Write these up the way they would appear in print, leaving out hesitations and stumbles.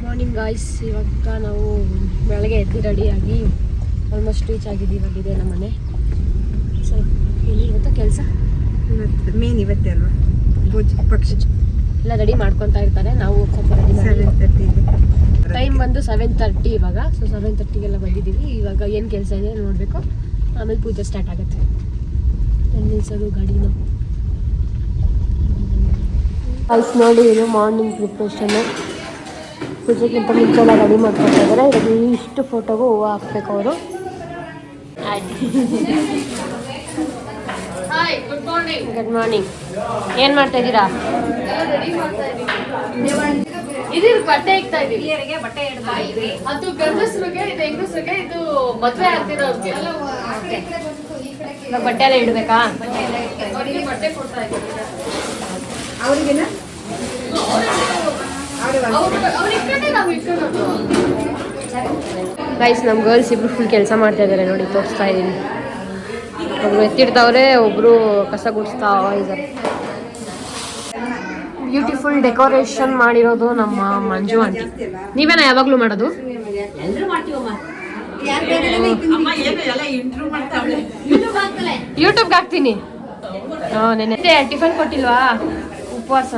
Morning guys, ಇವಾಗ ನಾವು ಬೆಳಗ್ಗೆ ಎದ್ದು ರೆಡಿಯಾಗಿ ಆಲ್ಮೋಸ್ಟ್ ರೀಚ್ ಆಗಿದ್ದೀವಿ. ಅಲ್ಲಿದೆ ನಮ್ಮ ಮನೆ. ಸೊ ಇಲ್ಲಿ ಇವತ್ತು ಕೆಲಸ ಮೇನ್ ಇವತ್ತೇ ಅಲ್ವಾ, ಪಕ್ಷ ಎಲ್ಲ ರೆಡಿ ಮಾಡ್ಕೊತಾ ಇರ್ತಾರೆ. ನಾವು ಸ್ವಲ್ಪ ರೆಡಿ ಮಾಡಿ 7:30 ಟೈಮ್ ಬಂದು 7:30 ಇವಾಗ. ಸೊ 7:30ಗೆಲ್ಲ ಬಂದಿದ್ದೀವಿ. ಇವಾಗ ಏನು ಕೆಲಸ ಇದೆ ನೋಡಬೇಕು, ಆಮೇಲೆ ಪೂಜೆ ಸ್ಟಾರ್ಟ್ ಆಗುತ್ತೆ. ನಿಲ್ಲಿಸೋದು ಗಾಡಿನ ಗಾಯ್ಸ್ ನೋಡಿ, ಇದು ಮಾರ್ನಿಂಗ್ ಪ್ರಿಪ್ರೇಷನ್ನು. ಪೂಜೆಗಿಂತ ಮುಂಚೆಲ್ಲ ರೆಡಿ ಮಾಡ್ಕೊತಾ ಇದ್ದಾರೆ. ಇದಕ್ಕೆ ಇಷ್ಟು ಫೋಟೋಗೂ ಹೂವು ಹಾಕ್ಬೇಕು ಅವರು. Good morning. ಏನು ಮಾಡ್ತಾ ಇದ್ದೀರಾ? ಇದು ಬಟ್ಟೆ ಇಕ್ತಾ ಇದೀವಿ. ಬಟ್ಟೆ ಅದು ಗಂಡಸರಿಗೆ, ಇದು ಹೆಂಗಸರಿಗೆ, ಇದು ಮದುವೆ ಆಗ್ತಿರೋರಿಗೆ ಬಟ್ಟೆ ಎಲ್ಲ ಇಡಬೇಕಾ? ಅವರಿಗೆ ಬಟ್ಟೆ ಕೊಡ್ತಾ ಇದ್ದೀವಿ. ಅವರಿಗೆನ ಗೈಸ್, ನಮ್ಮ ಗರ್ಲ್ಸ್ ಇಬ್ರು ಫುಲ್ ಕೆಲಸ ಮಾಡ್ತಾ ಇದ್ದಾರೆ ನೋಡಿ, ತೋರಿಸ್ತಾ ಇದ್ದೀನಿ. ಒಬ್ರು ಎತ್ತಿಡ್ತಾವ್ರೆ, ಒಬ್ರು ಕಸ ಗುಡಿಸ್ತಾ ಇದ್ದಾರೆ. ಬ್ಯೂಟಿಫುಲ್ ಡೆಕೋರೇಷನ್ ಮಾಡಿರೋದು ನಮ್ಮ ಮಂಜು ಆಂಟಿ. ನೀವೇನ ಯಾವಾಗ್ಲೂ ಮಾಡೋದು? ಯೂಟ್ಯೂಬ್ಗೆ ಹಾಕ್ತೀನಿ. ನೆನ್ನೆ ಟಿಫನ್ ಕೊಟ್ಟಿಲ್ವಾ? ಉಪವಾಸ.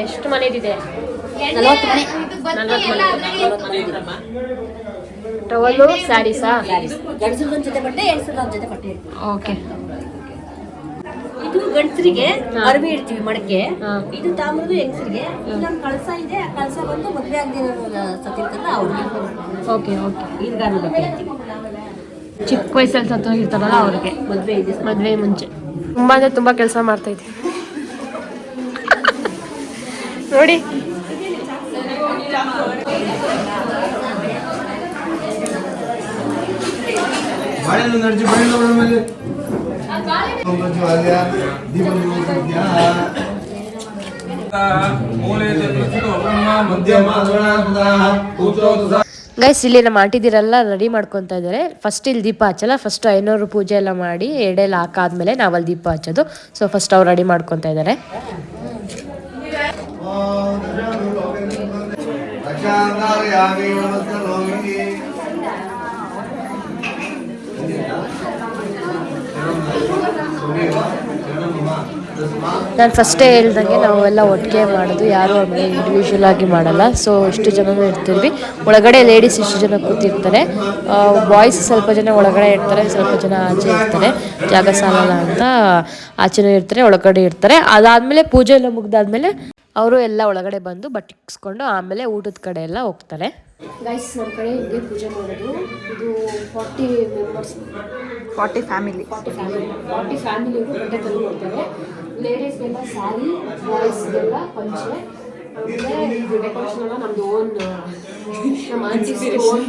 ಎಷ್ಟು ಮನೆದಿದೆ? 40 ಟವಲ್ಲು, ಸ್ಯಾರೀಸಾ? ಓಕೆ. ಇದು ಗಂಡಸರಿಗೆ ಅರವಿ ಇಡ್ತೀವಿ ಮಡಕೆ. ಇದು ತಾಮ್ರದು ಹೆಂಗಸರಿಗೆ. ನಮ್ಮ ಕಳಸ ಇದೆ, ಆ ಕಳಸ ಬಂದು ಮದುವೆ ಆಗದಿರೋ ಸತ್ತಿರ್ತಲ್ಲ ಅವ್ರಿಗೆ. Okay okay. ಈರ್ಗಾನು ಬಟ್ಟೆ ಚಿಕ್ಕ ವಯಸ್ಸಲ್ಲಿ ಸತ್ತೋಗಿರ್ತಾರಲ್ಲ ಅವ್ರಿಗೆ ಮದುವೆ ಮುಂಚೆ. ತುಂಬ ಅಂದರೆ ತುಂಬ ಕೆಲಸ ಮಾಡ್ತೈತೆ ನೋಡಿ. ಗೈಸ್, ಇಲ್ಲಿ ನಮ್ಮ ಆಂಟಿದಿರೆಲ್ಲ ರೆಡಿ ಮಾಡ್ಕೊತಾ ಇದ್ದಾರೆ. ಫಸ್ಟ್ ಇಲ್ಲಿ ದೀಪ ಹಚ್ಚಲ್ಲ, ಫಸ್ಟ್ ಐನೂರು ಪೂಜೆ ಎಲ್ಲ ಮಾಡಿ ಎಡೆಲ್ಲ ಹಾಕಾದ್ಮೇಲೆ ನಾವಲ್ಲಿ ದೀಪ ಹಚ್ಚೋದು. ಸೊ ಫಸ್ಟ್ ಅವ್ರು ರೆಡಿ ಮಾಡ್ಕೊತಾ ಇದ್ದಾರೆ. ನಾನು ಫಸ್ಟೇ ಹೇಳ್ದಂಗೆ ನಾವೆಲ್ಲ ಒಟ್ಟಿಗೆ ಮಾಡೋದು, ಯಾರು ಆಮೇಲೆ ಇಂಡಿವಿಜುವಲ್ ಆಗಿ ಮಾಡಲ್ಲ. ಸೊ ಇಷ್ಟು ಜನನೂ ಇರ್ತೀವಿ. ಒಳಗಡೆ ಲೇಡೀಸ್ ಇಷ್ಟು ಜನ ಕೂತಿರ್ತಾರೆ, ಬಾಯ್ಸ್ ಸ್ವಲ್ಪ ಜನ ಒಳಗಡೆ ಇರ್ತಾರೆ, ಸ್ವಲ್ಪ ಜನ ಆಚೆ ಇರ್ತಾರೆ. ಜಾಗ ಸಾಲಲ್ಲ ಅಂತ ಆಚೆನೂ ಇರ್ತಾರೆ, ಒಳಗಡೆ ಇರ್ತಾರೆ. ಅದಾದಮೇಲೆ ಪೂಜೆ ಎಲ್ಲ ಮುಗ್ದಾದ್ಮೇಲೆ ಅವರು ಎಲ್ಲ ಒಳಗಡೆ ಬಂದು ಬಟ್ಟೆ ಇಕ್ಸ್ಕೊಂಡು ಆಮೇಲೆ ಊಟದ ಕಡೆ ಎಲ್ಲ ಹೋಗ್ತಾರೆ. ಗೈಸ್, ನಮ್ಮ ಕಡೆ ಹಿಂಗೆ ಪೂಜೆ ಮಾಡೋದು. ಇದು 40 ಮೆಂಬರ್ಸ್, 40 ಫ್ಯಾಮಿಲಿಗೂ ಬಟ್ಟೆ ತಂದು ಕೊಡ್ತಾರೆ. ಲೇಡೀಸ್ಗೆಲ್ಲ ಸ್ಯಾರಿ, ಬಾಯ್ಸ್ಗೆಲ್ಲ ಪಂಚೆ. ಆಮೇಲೆ ಇದು ಡೆಕೋರೇಷನ್ ಎಲ್ಲ ನಮ್ಮದು ಓನ್, ನಮ್ಮ ಆಂಟಿಸ್ ಓನ್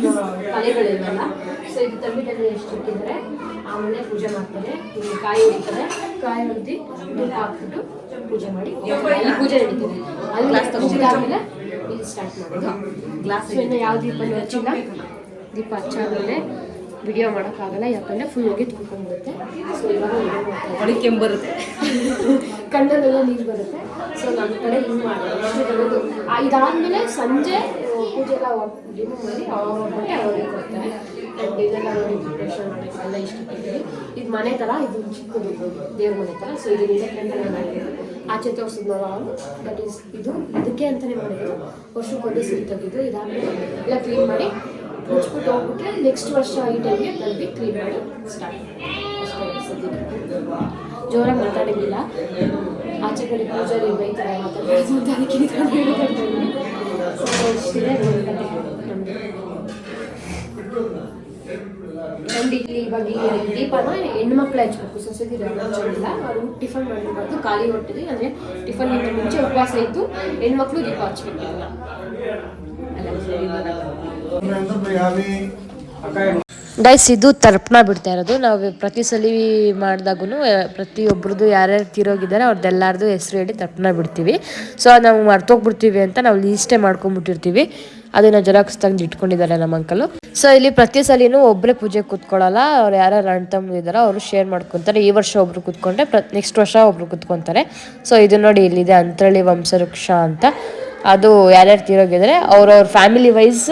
ಕಲೆಗಳಿವೆಲ್ಲ. ಸೊ ಇದು ತಂಬಿಟ್ಟಲ್ಲಿ ಎಷ್ಟು ಇಟ್ಟಿದ್ದಾರೆ. ಆಮೇಲೆ ಪೂಜೆ ಮಾಡ್ತಾರೆ. ಇಲ್ಲಿ ಕಾಯಿ ಹೊಡಿತಾರೆ, ಕಾಯಿ ಹೊಡೆದು ದೀಪ ಹಾಕ್ಬಿಟ್ಟು ಪೂಜೆ ಮಾಡಿ ಅಲ್ಲಿ ಪೂಜೆ ನಡೀತದೆ. ಅಲ್ಲಿ ಮುಗಿದಾದ್ಮೇಲೆ ಇಲ್ಲಿ ಸ್ಟಾರ್ಟ್ ಮಾಡೋದು. ಗ್ಲಾಸ್ ಇನ್ನು ಯಾವ ದೀಪನೂ ಹಚ್ಚಿಲ್ಲ. ದೀಪ ಹಚ್ಚಾದ್ಮೇಲೆ ವಿಡಿಯೋ ಮಾಡೋಕ್ಕಾಗಲ್ಲ, ಯಾಕಂದರೆ ಫುಲ್ ಹೋಗಿ ತುಂಬ್ಕೊಂಡ್ಬಿಡುತ್ತೆ. ಸೊ ಇವಾಗ ವಿಡಿಯೋ ಬರುತ್ತೆ, ಕಣ್ಣಲ್ಲೆಲ್ಲ ನೀರು ಬರುತ್ತೆ. ಸೊ ನಮ್ಮ ಕಡೆ ಹಿಂಗೆ ಮಾಡೋದು. ಇದಾದಮೇಲೆ ಸಂಜೆ ಪೂಜೆ ಎಲ್ಲ ರಿಮೂವ್ ಮಾಡಿ ಅವ್ರ ಬಟ್ಟೆ ಅವ್ರಿಗೆ ಕೊಡ್ತಾರೆ. ಆ್ಯಂಡ್ ಇದೆಲ್ಲ ನೋಡಿ ಪ್ರಿಪ್ರೇಷನ್ ಮಾಡೋಕ್ಕೆಲ್ಲ ಇಷ್ಟಪಡ್ತೀವಿ. ಇದು ಮನೆ ಥರ, ಇದು ಚಿಕ್ಕದು ದೇವ್ರ ಮನೆ ಥರ. ಸೊ ಇದರಿಂದ ಕೆಂಪನೆ ಮಾಡಿರೋದು. ಆಚೆ ತೋರಿಸಿದ್ನಲ್ಲ ಅವನು, ದಟ್ ಈಸ್ ಇದು ಇದಕ್ಕೆ ಅಂತಲೇ ಮಾಡಿದ್ದು. ವರ್ಷಕ್ಕೊಂದು ಸಿರಿ ತೆಗೆದು ಇದಾದಮೇಲೆ ಎಲ್ಲ ಕ್ಲೀನ್ ಮಾಡಿ ಮುಚ್ಬಿಟ್ಟು ಹೋಗ್ಬಿಟ್ರೆ ನೆಕ್ಸ್ಟ್ ವರ್ಷ ಈ ಟೈಮ್ಗೆ ಬಂದು ಕ್ಲೀನ್ ಮಾಡಿ ಸ್ಟಾರ್ಟ್. ಜೋರಾಗಿ ಮಾತಾಡೋಂಗಿಲ್ಲ, ಆಚೆ ಕಡೆ ಪೂಜಾರಿ ಬೈತಾರೆ ಮಾತಾಡೋದು ಅಂತ. ಅದಕ್ಕೆ ಇಷ್ಟಿದೆ ನಮ್ಮದು. ಆ್ಯಂಡ್ ಇಲ್ಲಿ ಇವಾಗ ಈ ದೀಪನ ಹೆಣ್ಮಕ್ಳು ಹಚ್ಬೇಕು, ಸೊಸೈಟಿ ಹಚ್ಚೋದಿಲ್ಲ. ಅವರು ಟಿಫನ್ ಮಾಡಬಾರ್ದು, ಖಾಲಿ ಹೊಟ್ಟಿದೆ. ಅಂದರೆ ಟಿಫನ್ಗಿಂತ ಮುಂಚೆ ಉಪವಾಸ ಇದ್ದು ಹೆಣ್ಮಕ್ಳು ದೀಪ ಹಚ್ಬೇಕಿಲ್ಲ. ಗೈಸ್, ಇದು ತರ್ಪಣ ಬಿಡ್ತಾ ಇರೋದು. ನಾವು ಪ್ರತಿ ಸಲ ಮಾಡಿದಾಗೂ ಪ್ರತಿಯೊಬ್ರದ್ದು ಯಾರ್ಯಾರು ತೀರೋಗಿದ್ದಾರೆ ಅವ್ರದ್ದೆಲ್ಲಾರ್ದು ಹೆಸರು ಹೇಳಿ ತರ್ಪಣ ಬಿಡ್ತೀವಿ. ಸೊ ನಾವು ಮರ್ತೋಗ್ಬಿಡ್ತೀವಿ ಅಂತ ನಾವು ಲೀಸ್ಟೇ ಮಾಡ್ಕೊಂಡ್ಬಿಟ್ಟಿರ್ತೀವಿ. ಅದನ್ನ ಜೆರಾಕ್ಸ್ ತೆಗೆದು ಇಟ್ಕೊಂಡಿದ್ದಾರೆ ನಮ್ಮ ಅಂಕಲು. ಸೊ ಇಲ್ಲಿ ಪ್ರತಿ ಸಲಿನೂ ಒಬ್ಬರೇ ಪೂಜೆ ಕೂತ್ಕೊಳ್ಳಲ್ಲ, ಅವ್ರು ಯಾರು ಅಣ್ಣ ತಮ್ಮ ಇದ್ದಾರೋ ಅವರು ಶೇರ್ ಮಾಡ್ಕೊತಾರೆ. ಈ ವರ್ಷ ಒಬ್ರು ಕೂತ್ಕೊಂಡ್ರೆ ನೆಕ್ಸ್ಟ್ ವರ್ಷ ಒಬ್ರು ಕೂತ್ಕೊಂತಾರೆ. ಸೊ ಇದು ನೋಡಿ ಇಲ್ಲಿದೆ ಅಂತರಳ್ಳಿ ವಂಶವೃಕ್ಷ ಅಂತ. ಅದು ಯಾರ್ಯಾರು ತೀರೋಗಿದ್ರೆ ಅವ್ರವ್ರ ಫ್ಯಾಮಿಲಿ ವೈಸ್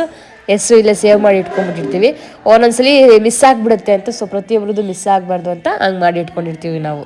ಹೆಸರು ಇಲ್ಲೇ ಸೇವ್ ಮಾಡಿ ಇಟ್ಕೊಂಡ್ಬಿಟ್ಟಿರ್ತೀವಿ. ಒಂದೊಂದ್ಸಲಿ ಮಿಸ್ ಆಗಿಬಿಡುತ್ತೆ ಅಂತ, ಸೊ ಪ್ರತಿಯೊಬ್ಬರದ್ದು ಮಿಸ್ ಆಗಬಾರ್ದು ಅಂತ ಹಂಗೆ ಮಾಡಿ ಇಟ್ಕೊಂಡಿರ್ತೀವಿ ನಾವು.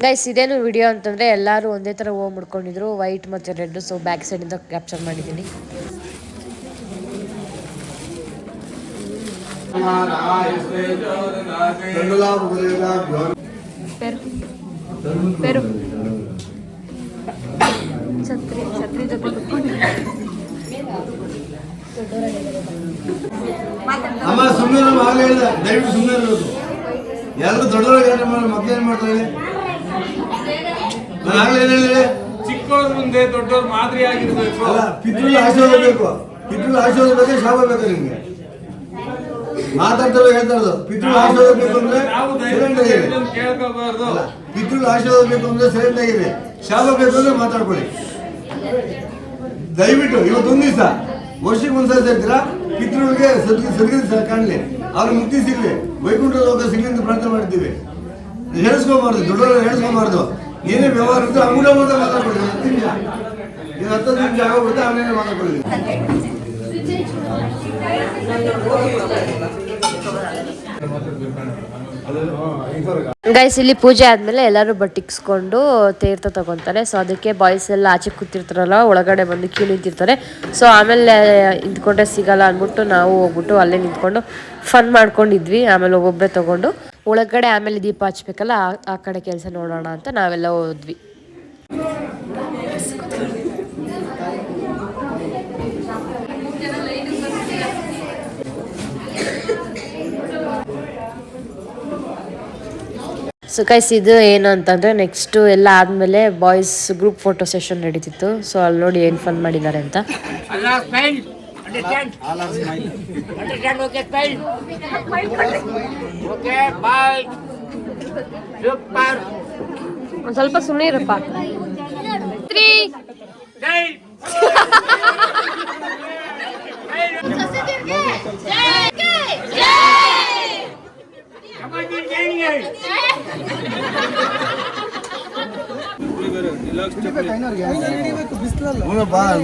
ಗೈಸ್ ಇದೇನು ವಿಡಿಯೋ ಅಂತಂದರೆ ಎಲ್ಲರೂ ಒಂದೇ ಥರ ಹೂವು ಮುಡ್ಕೊಂಡಿದ್ರು, ವೈಟ್ ಮತ್ತು ರೆಡ್. ಸೊ ಬ್ಯಾಕ್ ಸೈಡಿಂದ ಕ್ಯಾಪ್ಚರ್ ಮಾಡಿದ್ದೀನಿ. ಪೇರು ಛತ್ರಿ ಜೊತೆ ಅಮ್ಮ ಸುಮ್ಮನೆ ಆಗಲೇ ಇಲ್ಲ, ದಯವಿಟ್ಟು ಸುಮ್ಮನೆ ಇರೋದು. ಎಲ್ಲರೂ ದೊಡ್ಡವರಿಗೆ ಮಕ್ಕಳು ಏನ್ ಮಾಡ್ತಾರೆ? ಚಿಕ್ಕವ್ರ ಮುಂದೆ ದೊಡ್ಡವ್ರ ಮಾದರಿ ಆಗಿರ್ಬೇಕು. ಅಲ್ಲ, ಪಿತೃಗಳ ಆಶೀರ್ವಾದ ಬೇಕು, ಪಿತೃಗಳ ಆಶೀರ್ವಾದ ಬೇಕಾ ಶಾಪ ಬೇಕಾ ನಿಮ್ಗೆ? ಮಾತಾಡ್ತಾರೆ ಹೇಳ್ತಾ ಇರೋದು. ಪಿತೃಗಳ ಆಶೀರ್ವಾದ ಬೇಕು ಅಂದ್ರೆ ಸೈಲೆಂಟ್ ಆಗಿರಿ. ಕೇಳ್ಕೋಬಾರ್ದು. ಪಿತೃಗಳ ಆಶೀರ್ವಾದ ಬೇಕು ಅಂದ್ರೆ ಸೈಲೆಂಟ್ ಆಗಿರಿ. ಶಾಪ ಬೇಕು ಅಂದ್ರೆ ಮಾತಾಡ್ಕೊಳ್ಳಿ ದಯವಿಟ್ಟು. ಇವತ್ತೊಂದು ದಿವಸ ವರ್ಷಕ್ಕೆ ಒಂದ್ಸಲ ಸೇರ್ತೀರಾ, ಪಿತೃಗಳಿಗೆ ಸದ್ಗತಿ ಕಾಣಲಿ, ಅವ್ರ ಮುಕ್ತಿ ಸಿಗ್ಲಿ, ವೈಕುಂಠ ಲೋಕ ಸಿಗ್ಲಿ ಅಂತ ಪ್ರಾರ್ಥನೆ ಮಾಡ್ತೀವಿ. ಹೇಳಿಸ್ಕೊಬಾರ್ದು, ದೊಡ್ಡವ್ರ ಹೇಳಿಸ್ಕೊಬಾರ್ದು. ಏನೇ ವ್ಯವಹಾರ ಇರ್ತದೆ ಅಂಗುಡ ಮಾತಾಡ್ಕೊಳ್ಳಿ. 10 ನಿಮಿಷ, 10 ನಿಮಿಷ ಆಗೋಗ್ಬಿಡುತ್ತೆ, ಅವನೇನೆ ಮಾತಾಡ್ಕೊಳ್ಳಿ. ಗೈಸ್ ಇಲ್ಲಿ ಪೂಜೆ ಆದಮೇಲೆ ಎಲ್ಲರೂ ಬಟ್ಟಿಕ್ಸ್ಕೊಂಡು ತೀರ್ಥ ತಗೊತಾರೆ. ಸೊ ಅದಕ್ಕೆ ಬಾಯ್ಸ್ ಎಲ್ಲ ಆಚೆ ಕೂತಿರ್ತಾರಲ್ಲ, ಒಳಗಡೆ ಬಂದು ಕ್ಯೂ ನಿಂತಿರ್ತಾರೆ. ಸೊ ಆಮೇಲೆ ನಿಂತ್ಕೊಂಡ್ರೆ ಸಿಗಲ್ಲ ಅಂದ್ಬಿಟ್ಟು ನಾವು ಹೋಗ್ಬಿಟ್ಟು ಅಲ್ಲೇ ನಿಂತ್ಕೊಂಡು ಫನ್ ಮಾಡ್ಕೊಂಡಿದ್ವಿ. ಆಮೇಲೆ ಒಬ್ಬೊಬ್ಬರೇ ತೊಗೊಂಡು ಒಳಗಡೆ ಆಮೇಲೆ ದೀಪ ಹಚ್ಬೇಕಲ್ಲ, ಆ ಕಡೆ ಕೆಲಸ ನೋಡೋಣ ಅಂತ ನಾವೆಲ್ಲ ಹೋದ್ವಿ. ಸೊ ಗೈಸ್ ಇದು ಏನು ಅಂತಂದರೆ ನೆಕ್ಸ್ಟು ಎಲ್ಲ ಆದಮೇಲೆ ಬಾಯ್ಸ್ ಗ್ರೂಪ್ ಫೋಟೋ ಸೆಷನ್ ನಡೀತಿತ್ತು. ಸೊ ಅಲ್ಲಿ ನೋಡಿ ಏನು ಫನ್ ಮಾಡಿದ್ದಾರೆ ಅಂತ. ಒಂದು ಸ್ವಲ್ಪ ಸುಮ್ಮನೆ ಇರಪ್ಪ.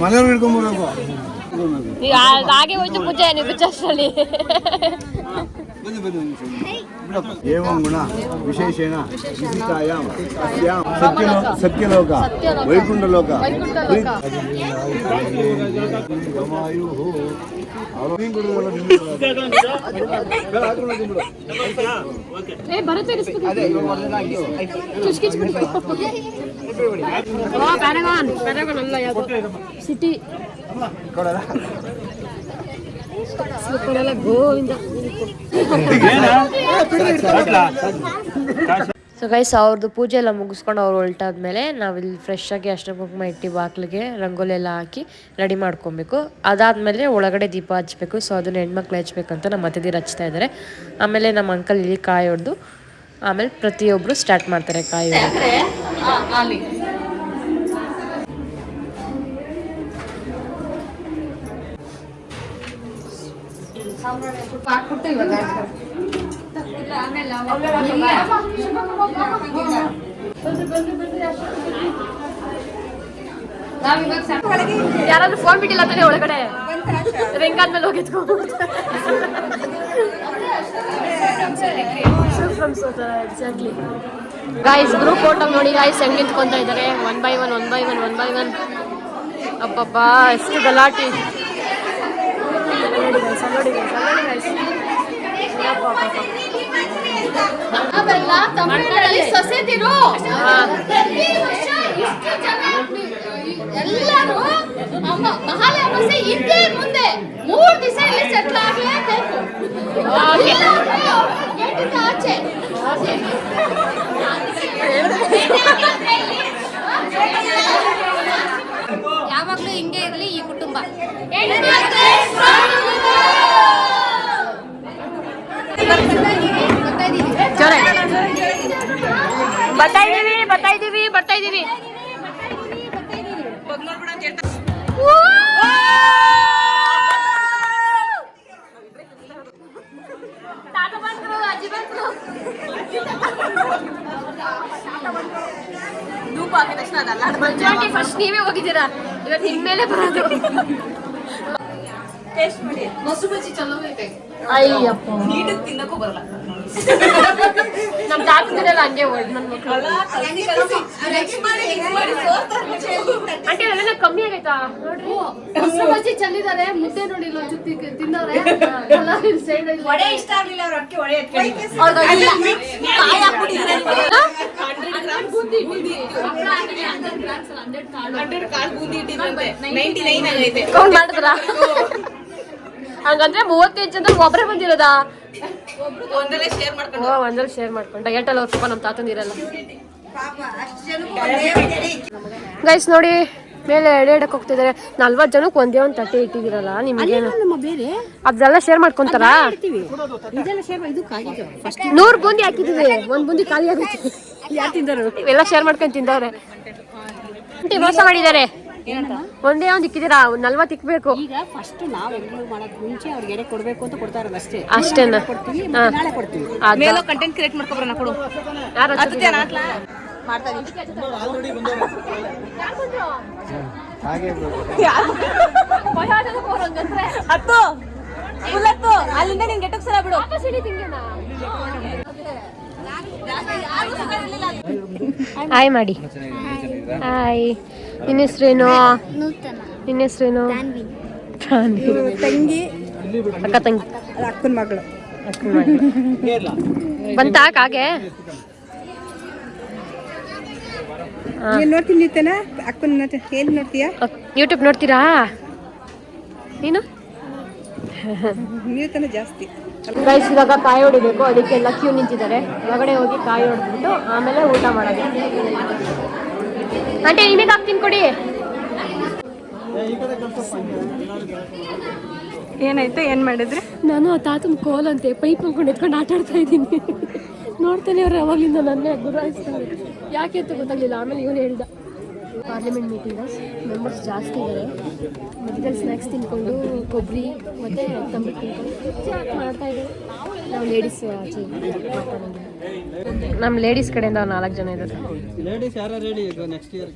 ಮನೆಯವ್ರು ಹಿಡ್ಕೊಂಡ್ಬರ್ಬೇಕು. ಹಾಗೆ ಹೋಯ್ತು ಪೂಜೆ, ನೀವು ಅಷ್ಟರಲ್ಲಿ. ಏವಂ ಗುಣ ವಿಶೇಷೇಣ ವಿಶಿಷ್ಟಾಯಾಂ ಅಸ್ಯಾಂ ಸತ್ಯಲೋಕ ವೈಕುಂಠಲೋಕ ಸಿಟಿ ಗೋವಿಂದ. ಸೊ ಗೈಸ್ ಅವ್ರದ್ದು ಪೂಜೆ ಎಲ್ಲ ಮುಗಿಸ್ಕೊಂಡು ಅವ್ರು ಹೊರಟಾದ್ಮೇಲೆ ನಾವಿಲ್ಲಿ ಫ್ರೆಶ್ ಆಗಿ ಅರ್ಶಿನ ಕುಂಕುಮ ಇಟ್ಟು ಬಾಗಿಲಿಗೆ ರಂಗೋಲಿ ಎಲ್ಲ ಹಾಕಿ ರೆಡಿ ಮಾಡ್ಕೊಬೇಕು. ಅದಾದಮೇಲೆ ಒಳಗಡೆ ದೀಪ ಹಚ್ಬೇಕು. ಸೊ ಅದನ್ನು ಹೆಣ್ಮಕ್ಳು ಹಚ್ಬೇಕಂತ ನಮ್ಮ ಅತಿಥಿರು ಹಚ್ತಾ ಇದ್ದಾರೆ. ಆಮೇಲೆ ನಮ್ಮ ಅಂಕಲ್ ಇಲ್ಲಿ ಕಾಯಿ ಹೊಡೆದು ಆಮೇಲೆ ಪ್ರತಿಯೊಬ್ಬರು ಸ್ಟಾರ್ಟ್ ಮಾಡ್ತಾರೆ ಕಾಯಿ ಹೊಡೆದು. ಯಾರಾದ್ರೂ ಫೋನ್ ಬಿಟ್ಟಿಲ್ಲ ತಾನೆ ಒಳಗಡೆ, ರಿಂಗಾದ್ಮೇಲೆ ಹೋಗಿದ್ಕೊಂಡು ಗಾಯ್ಸ್ ಗ್ರೂಪ್ ಫೋಟೋ ನೋಡಿ ಗಾಯ್ಸ್ ಹೆಂಗ್ ನಿಂತ್ಕೊಂತ ಇದ್ದಾರೆ. 1 by 1. ಅಪ್ಪಪ್ಪ ಎಷ್ಟು ಗಲಾಟೆ ಸೊಸೆದಿರು ಎಲ್ಲರೂ ಮಹಾಲಯ ಅಮಾವಾಸ್ಯೆ ಇದ್ದೇ ಮುಂದೆ 3 ದಿವಸ ಇಲ್ಲಿ ಸೆಟ್ಲ್ ಆಗಲೇಬೇಕು. ಆಚೆ ಬರ್ತಾ ಇದೀವಿ ಮಂಜುಂಟಿ ಫಸ್ಟ್ ನೀವೇ ಹೋಗಿದ್ದೀರಾ, ಇವತ್ತು ನಿಮ್ಮ ಮೇಲೆ ಬರೋದು. ಮೊಸರು ಬಜ್ಜಿ ಚಲೋ ಐತೆ. ಅಯ್ಯಪ್ಪ ತಿನ್ನಕ್ಕೂ ಬರಲ್ಲ. ನಮ್ ತಾತಂದಿರೆಲ್ಲ ಹಂಗೆ ನನ್ನ ಮಕ್ಕಳು ಆಂಟಿ ಅಲ್ಲೆಲ್ಲ ಕಮ್ಮಿ ಆಗೈತಾ ನೋಡ್ರಿ. ಮೊಸರು ಬಜ್ಜಿ ಚೆಲ್ಲಿದ್ದಾರೆ, ಮುದ್ದೆ ನೋಡಿ ಇಲ್ಲ ಜೊತೆ ತಿನ್ನೋರೆ. ವಡೆ ಇಷ್ಟ ಆಗ್ಲಿಲ್ಲ ಅವ್ರ ಅಕ್ಕಿ ವಡೆ ಮಾಡಿದ್ರ ಹಂಗಂದ್ರೆ 35 ಜನ ಒಬ್ಬರೇ ಬಂದಿರೋದಾ? ಒಂದಲ್ಲೇ ಶೇರ್ ಮಾಡ್ಕೊಂಡು ಡಯಟ್ ಅಲ್ಲಿ ಹೋಗ್ತಪ್ಪ ನಮ್ಮ ತಾತಂದಿರಲ್ಲ. ಗೈಸ್ ನೋಡಿ ಮೇಲೆ ಎಡೆಡಕ್ ಹೋಗ್ತಿದ್ದಾರೆ. 40 ಜನಕ್ಕೆ ಒಂದೇ ಒಂದು ತಟ್ಟೆ ಇಟ್ಟಿದ್ದೀರಲ್ಲ ನಿಮ್ಗೆ ಅದೆಲ್ಲ ಶೇರ್ ಮಾಡ್ಕೊಂತಾರಾ? 100 ಬೂಂದಿ ಹಾಕಿದೀವಿ, 1 ಬೂಂದಿ ಖಾಲಿ ಆಗುತ್ತೆ. ಯಾರು ತಿಂದರು? ಇವೆಲ್ಲ ಶೇರ್ ಮಾಡ್ಕೊಂಡು ತಿಂದವ್ರೆ. ಮೋಸ ಮಾಡಿದ್ದಾರೆ. ಒಂದೇ ಒಂದು ಇಕ್ಕಿದ್ದೀರಾ, 40 ಇಕ್ಬೇಕು. ಈಗ ಫಸ್ಟ್ ನಾವು ಎಂಟ್ರಿ ಮಾಡೋದು ಮುಂಚೆ ಅವ್ರಿಗೆ ಎಡೆ ಕೊಡ್ಬೇಕು ಅಂತ ಕೊಡ್ತಾ ಇರೋದು ಅಷ್ಟೇ. ಅಷ್ಟೇನಾ? ನಾಳೆ ಕೊಡ್ತೀವಿ. ಮೇಲೋ ಕಂಟೆಂಟ್ ಕ್ರಿಯೇಟ್ ಮಾಡ್ಕೊಬರೋಣ ಕೊಡು. ಯಾರು ಅಲ್ಲಿಂದ ನಿನ್ ಗೆಟಕ್ ಸಲ ಬಿಡು. ಹಾಯ್ ಮಾಡಿ. ಹಾಯ್. ನಿನ್ನ ಹೆಸ್ರೇನು? ನಿನ್ನ ಹೆಸ್ರೇನು? ತಂಗಿ ಅಕ್ಕ ತಂಗಿ ಅಕ್ಕನ ಮಗಳು. ಬಂತಾ ಕಾಗೆ? ನೀನ್ ನೋಡ್ತೀನಿ ನಿತನ ಅಕ್ಕನ ಏನ್ ನೋಡ್ತೀಯಾ? ಯೂಟ್ಯೂಬ್ ನೋಡ್ತೀರಾ ನೀನು? ನೀವು ತಾನೇ ಜಾಸ್ತಿ. ಗೈಸ್ ಇವಾಗ ಕಾಯಿ ಹೊಡಿಬೇಕು, ಅದಕ್ಕೆಲ್ಲ ಕ್ಯೂ ನಿಂತಿದ್ದಾರೆ. ಒಳಗಡೆ ಹೋಗಿ ಕಾಯಿ ಹೊಡೆದ್ಬಿಟ್ಟು ಆಮೇಲೆ ಊಟ ಮಾಡೋದು. ಆಂಟಿ ನಿಮಗೆ ಹಾಕ್ತೀನಿ ಕೊಡಿ. ಏನಾಯ್ತು? ಏನ್ ಮಾಡಿದ್ರಿ? ನಾನು ಆ ತಾತನ ಕೋಲ್ ಅಂತೆ ಪೈಪ್ ಹಾಕೊಂಡು ಎತ್ಕೊಂಡು ಆಟ ಆಡ್ತಾ ಇದ್ದೀನಿ. ನೋಡ್ತಾನೆ ಅವ್ರು ಅವಾಗಲಿಂದ ನನ್ನೇ ಗುರಾಯಿಸ್ತಾರೆ. ಯಾಕೆ ಅಂತ ಗೊತ್ತಾಗಲಿಲ್ಲ. ಆಮೇಲೆ ಇವನು ಹೇಳ್ದ ಪಾರ್ಲಿಮೆಂಟ್ ಮೀಟಿಂಗ್ ಮೆಂಬರ್ಸ್ ಜಾಸ್ತಿ ಇದ್ದಾರೆ. ಮೆಡಿಕಲ್ ಸ್ನ್ಯಾಕ್ಸ್ ತಿನ್ಕೊಂಡು ಕೊಬ್ಬರಿ ಮತ್ತು ತಂಬಿಟ್ಟು ತಿನ್ಕೊಂಡು ಮಾಡ್ತಾ ಇದ್ದಾರೆ. ನಾವು ಲೇಡೀಸ್ ಆಚೆ ನಮ್ಮ ಲೇಡೀಸ್ ಕಡೆಯಿಂದ 4 ಜನ ಇದ್ದಾರೆ. ಲೇಡೀಸ್ ಯಾರು ರೆಡಿ ಈಗ ನೆಕ್ಸ್ಟ್ ಇಯರ್?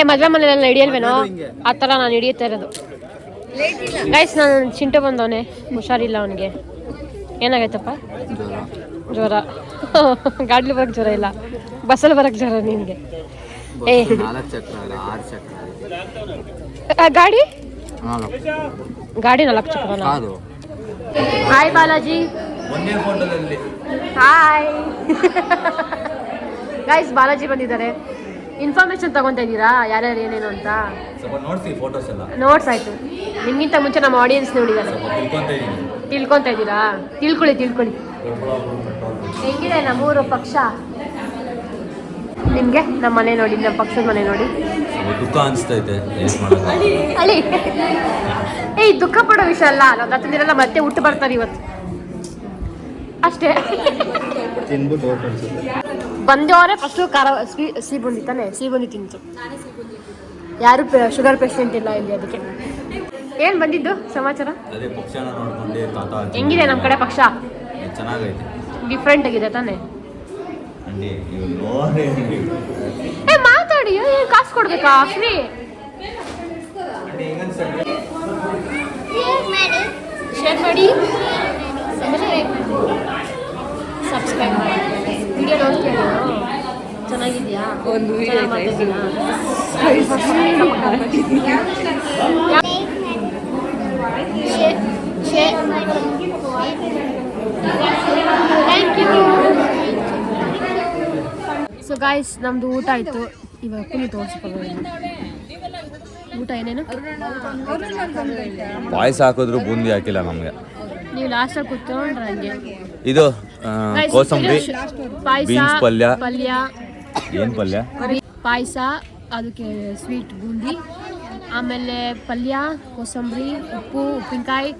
ಮದುವೆ ಮನೆಯಲ್ಲ ಹಿಡಿಯಲ್ವೇನೋ ಆ ಥರ ನಾನು ಹಿಡಿಯುತ್ತಾ ಇರೋದು. ಗೈಸ್ ನಾನು ಚಿಂಟು ಬಂದವನೆ, ಹುಷಾರಿಲ್ಲ ಅವನಿಗೆ. ಏನಾಗೈತಪ್ಪ? ಜ್ವರ. ಗಾಡ್ಲಿ ಬರೋಕ್ಕೆ ಜ್ವರ ಇಲ್ಲ, ಬಸ್ಸಲ್ಲಿ ಬರೋಕ್ಕೆ ಜ್ವರ ನಿನಗೆ. ಗಾಡಿ 4 ಚಕ್ರ. Hi Balaji. Hi guys, Balaji ಬಂದಿದ್ದಾರೆ. ಇನ್ಫಾರ್ಮೇಶನ್ ತಗೊಂತಾ ಇದ್ದೀರಾ ಯಾರ್ಯಾರು ಏನೇನು ಅಂತ? ನೋಟ್ಸ್ ಆಯ್ತು. ನಿಮ್ಗಿಂತ ಮುಂಚೆ ನಮ್ಮ ಆಡಿಯನ್ಸ್ ನೋಡಿದ್ದಾರೆ. ತಿಳ್ಕೊತಾ ಇದ್ದೀರಾ? ತಿಳ್ಕೊಳ್ಳಿ. ಹೆಂಗಿದೆ ನಮ್ಮೂರು ಪಕ್ಷ ನಿಮ್ಗೆ? ನಮ್ಮ ಮನೆ ನೋಡಿ, ನಮ್ಮ ಪಕ್ಷದ ಮನೆ ನೋಡಿ. ದುಃಖ ಅನಿಸ್ತೈತೆ. ಅಳಿ ದುಃಖ ಪಡೋ ವಿಷಯ ಅಲ್ಲ. ನಾವು ಹತ್ತಿರಲ್ಲ ಮತ್ತೆ ಹುಟ್ಟು ಬರ್ತಾರೆ ಇವತ್ತು ಅಷ್ಟೇ. ಬಂದವರೇ ಫಸ್ಟು ಖಾರ ಸಿಹಿಬುಂದಿ ತಾನೆ, ಸಿಹಿಬುಂದಿ ತಿಂತು. ಯಾರು ಶುಗರ್ ಪೇಷಂಟ್ ಇಲ್ಲ ಇಲ್ಲಿ, ಅದಕ್ಕೆ. ಏನು ಬಂದಿದ್ದು ಸಮಾಚಾರ? ಹೆಂಗಿದೆ ನಮ್ಮ ಕಡೆ ಪಕ್ಷ? ಚೆನ್ನಾಗೈತೆ, ಡಿಫ್ರೆಂಟ್ ಆಗಿದೆ ತಾನೆ. ಮಾತಾಡಿ, ಕಾಸು ಕೊಡ್ಬೇಕಾ? ಫ್ರೀ ಶೇರ್ ಮಾಡಿ, ಸಬ್ಸ್ಕ್ರೈಬ್ ಮಾಡಿ. ವಿಡಿಯೋ ನೋಡ್ತೀವಿ. ಚೆನ್ನಾಗಿದ್ಯಾ? ಒಂದು ಚೆನ್ನಾಗ್ ಮಾತಾಡ್ತೀನಾ? ಸೊ ಗಾಯ್ಸ್ ನಮ್ದು ಊಟ ಆಯ್ತು. ಇವಾಗ ಕುನಿ ತೋರಿಸ್ಕೊಳ್ಳ ಊಟ ಏನೇನು ಪಾಯಸ ಹಾಕಿದ್ರು ಬೂಂದಿ ಹಾಕಿಲ್ಲ ನಮಗೆ. ನೀವು ಲಾಸ್ಟಲ್ಲಿ ಕೂತ್ಕೊಂಡ್ರೆ ಹಂಗೆ ಇದು ಕೋಸಂಬರಿ, ಬೀನ್ಸ್ ಪಲ್ಯ. ಏನು ಪಲ್ಯ? ಪಾಯಸ, ಅದಕ್ಕೆ ಸ್ವೀಟ್ ಬೂಂದಿ, ಆಮೇಲೆ ಪಲ್ಯ, ಕೋಸಂಬರಿ, ಉಪ್ಪು, ಉಪ್ಪಿನಕಾಯಿ,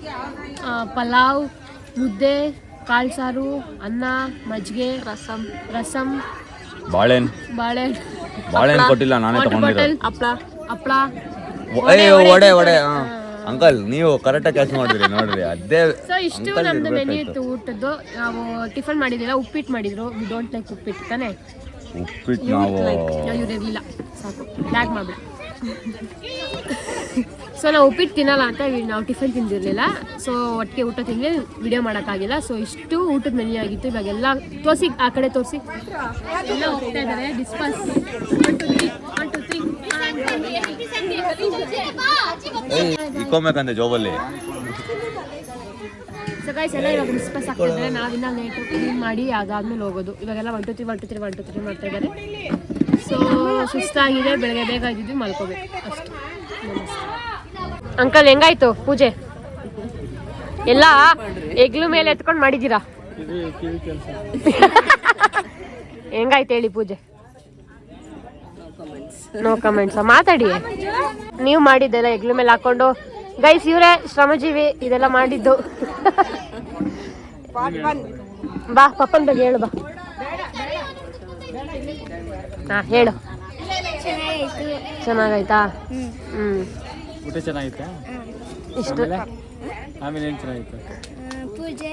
ಪಲಾವ್, ಮುದ್ದೆ, ಕಾಳು ಸಾರು, ಅನ್ನ, ಮಜ್ಜಿಗೆ, ರಸಮ್, ಬಾಳೆಹಣ್ಣು ಕೊಟ್ಟಿಲ್ಲ, ನಾನೇ ತಗೊಂಡಿರೋ. ಹಪ್ಪಳ. ಒಡೆ ಅಂಕಲ್ ನೀವು ಕರೆಕ್ಟಾಗಿ ಕೆಲಸ ಮಾಡಿದ್ರಿ ನೋಡ್ರಿ. ಅದೇ ಸೊ ಇಷ್ಟು ನಮ್ದು ಮೆನ್ಯೂ ಇತ್ತು ಊಟದ್ದು. ನಾವು ಟಿಫನ್ ಮಾಡಿದ್ದಿಲ್ಲ, ಉಪ್ಪಿಟ್ಟು ಮಾಡಿದ್ರು. ವಿ ಡೋಂಟ್ ಲೈಕ್ ಉಪ್ಪಿಟ್ಟು ತಾನೆ. ಉಪ್ಪಿಟ್ಟು ನಾವು ಇವ್ರು ಇರಲಿಲ್ಲ, ಸಾಕು ಬ್ಯಾಗ್ ಮಾಡ್ಬಿಟ್ಟು. ಸೊ ನಾವು ಉಪ್ಪಿಟ್ಟು ತಿನ್ನಲ್ಲ ಅಂತ ನಾವು ಟಿಫನ್ ತಿಂದಿರಲಿಲ್ಲ. ಸೊ ಒಟ್ಟಿಗೆ ಊಟ ತಿಂದರೆ ವಿಡಿಯೋ ಮಾಡೋಕ್ಕಾಗಿಲ್ಲ. ಸೊ ಇಷ್ಟು ಊಟದ ಮೆನ್ಯೂ ಆಗಿತ್ತು. ಇವಾಗೆಲ್ಲ ತೋರಿಸಿ, ಆ ಕಡೆ ತೋರಿಸಿ. ಎಲ್ಲ ಹೋಗ್ತಾ ಇದ್ದಾರೆ ಡಿಸ್ಪಸ್. 1 2 3 ಇಕ್ಕೋಬೇಕಂತೆ ಜೋಬಲ್ಲಿ. ಸೊ ಗೈಸ್ ಎಲ್ಲ ಇವಾಗ ಡಿಸ್ಪಸ್ ಆಗ್ತಿದ್ದಾರೆ. ನಾವಿನ್ನ ಲೇಟು ಕ್ಲೀನ್ ಮಾಡಿ ಅದಾದ್ಮೇಲೆ ಹೋಗೋದು. ಇವಾಗೆಲ್ಲ 1 2 3 ಮಾಡ್ತಾ ಇದ್ದಾರೆ. ಸೊ ಸುಸ್ತಾಗಿದೆ, ಬೆಳಗ್ಗೆ ಬೇಗ ಇದ್ದಿದ್ದು ಮಲ್ಕೋಬೇಕು ಅಷ್ಟು. ಅಂಕಲ್ ಹೆಂಗಾಯ್ತು ಪೂಜೆ? ಎಲ್ಲ ಹೆಗ್ಲು ಮೇಲೆ ಎತ್ಕೊಂಡು ಮಾಡಿದ್ದೀರಾ? ಹೆಂಗಾಯ್ತು ಹೇಳಿ ಪೂಜೆ? No comments. ಮಾತಾಡಿ. ನೀವು ಮಾಡಿದ್ದೆಲ್ಲ ಹೆಗ್ಲು ಮೇಲೆ ಹಾಕೊಂಡು. ಗೈಸ್ ಇವರೇ ಶ್ರಮಜೀವಿ ಇದೆಲ್ಲ ಮಾಡಿದ್ದು. ಬಾ ಪಪ್ಪನ ಬಗ್ಗೆ ಹೇಳು. ಬಾ ಹಾ ಹೇಳು. ಚೆನ್ನಾಗಾಯ್ತಾ? ಊಟ ಚೆನ್ನಾಗಿತ್ತಾ? ಇಷ್ಟು ಆಮೇಲೆ ಏನು ಚೆನ್ನಾಗಿತ್ತು? ಪೂಜೆ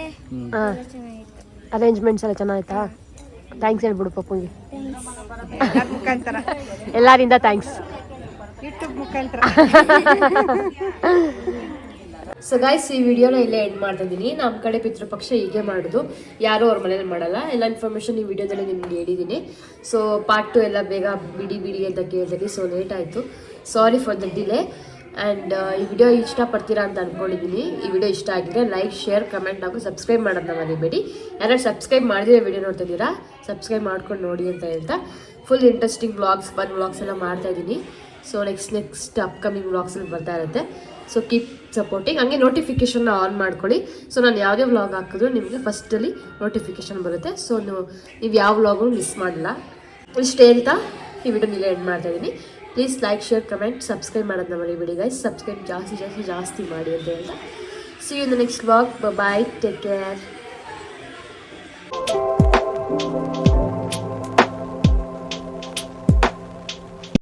ಅರೇಂಜ್ಮೆಂಟ್ಸ್ ಎಲ್ಲ ಚೆನ್ನಾಯ್ತಾ? ಥ್ಯಾಂಕ್ಸ್ ಹೇಳ್ಬಿಡು ಪಪ್ಪಂಗೆ. ಮುಖಾಂತರ ಎಲ್ಲರಿಂದ ಥ್ಯಾಂಕ್ಸ್. ಯೂಟ್ಯೂಬ್ ಮುಖಾಂತರ. ಸೊ ಗೈಸ್ ಈ ವಿಡಿಯೋನ ಇಲ್ಲೇ ಎಂಡ್ ಮಾಡ್ತಾ ಇದ್ದೀನಿ. ನಮ್ಮ ಕಡೆ ಪಿತೃಪಕ್ಷ ಹೀಗೆ ಮಾಡೋದು, ಯಾರೂ ಅವ್ರ ಮನೇಲಿ ಮಾಡಲ್ಲ. ಎಲ್ಲ ಇನ್ಫಾರ್ಮೇಷನ್ ಈ ವಿಡಿಯೋದಲ್ಲಿ ನಿಮ್ಗೆ ಹೇಳಿದ್ದೀನಿ. ಸೊ ಪಾರ್ಟ್ 2 ಎಲ್ಲ ಬೇಗ ಬಿಡಿ ಅಂತ ಕೇಳ್ತೀನಿ. ಸೊ ಲೇಟ್ ಆಯಿತು, sorry for the delay. And ಈ ವಿಡಿಯೋ ಇಷ್ಟಪಡ್ತೀರಾ ಅಂತ ಅಂದ್ಕೊಂಡಿದ್ದೀನಿ. ಈ ವಿಡಿಯೋ ಇಷ್ಟ ಆಗಿದ್ರೆ ಲೈಕ್, ಶೇರ್, ಕಮೆಂಟ್ ಹಾಗೂ ಸಬ್ಸ್ಕ್ರೈಬ್ ಮಾಡೋದನ್ನ ಮರಿಬೇಡಿ. ಯಾರು ಸಬ್ಸ್ಕ್ರೈಬ್ ಮಾಡಿದ್ರೆ ವಿಡಿಯೋ ನೋಡ್ತಿದ್ದೀರಾ, ಸಬ್ಸ್ಕ್ರೈಬ್ ಮಾಡ್ಕೊಂಡು ನೋಡಿ ಅಂತ ಹೇಳ್ತಾ full interesting vlogs, fun vlogs ಎಲ್ಲ ಮಾಡ್ತಾಯಿದ್ದೀನಿ. ಸೊ ನೆಕ್ಸ್ಟ್ ಅಪ್ಕಮಿಂಗ್ ವ್ಲಾಗ್ಸಲ್ಲಿ ಬರ್ತಾ ಇರುತ್ತೆ. So keep supporting. ಹಂಗೆ ನೋಟಿಫಿಕೇಷನ್ನ ಆನ್ ಮಾಡ್ಕೊಳ್ಳಿ. ಸೊ ನಾನು ಯಾವುದೇ ವ್ಲಾಗ್ ಹಾಕಿದ್ರು ನಿಮಗೆ ಫಸ್ಟಲ್ಲಿ ನೋಟಿಫಿಕೇಷನ್ ಬರುತ್ತೆ. ಸೊ ನೀವು ಯಾವ ವ್ಲಾಗು ಮಿಸ್ ಮಾಡಲ್ಲ. ಇಷ್ಟು ಹೇಳ್ತಾ ಈ ವಿಡಿಯೋ ನೀವೇ ಎಂಡ್ ಮಾಡ್ತಾಯಿದ್ದೀನಿ. Please like, share, comment, subscribe ಮಾಡೋದನ್ನ ಮರಿಬೇಡಿ ಗೈಸ್. ಸಬ್ಸ್ಕ್ರೈಬ್ ಜಾಸ್ತಿ ಮಾಡಿ ಅಂತ ಹೇಳ್ತಾ see you in the next vlog. Bye, take care.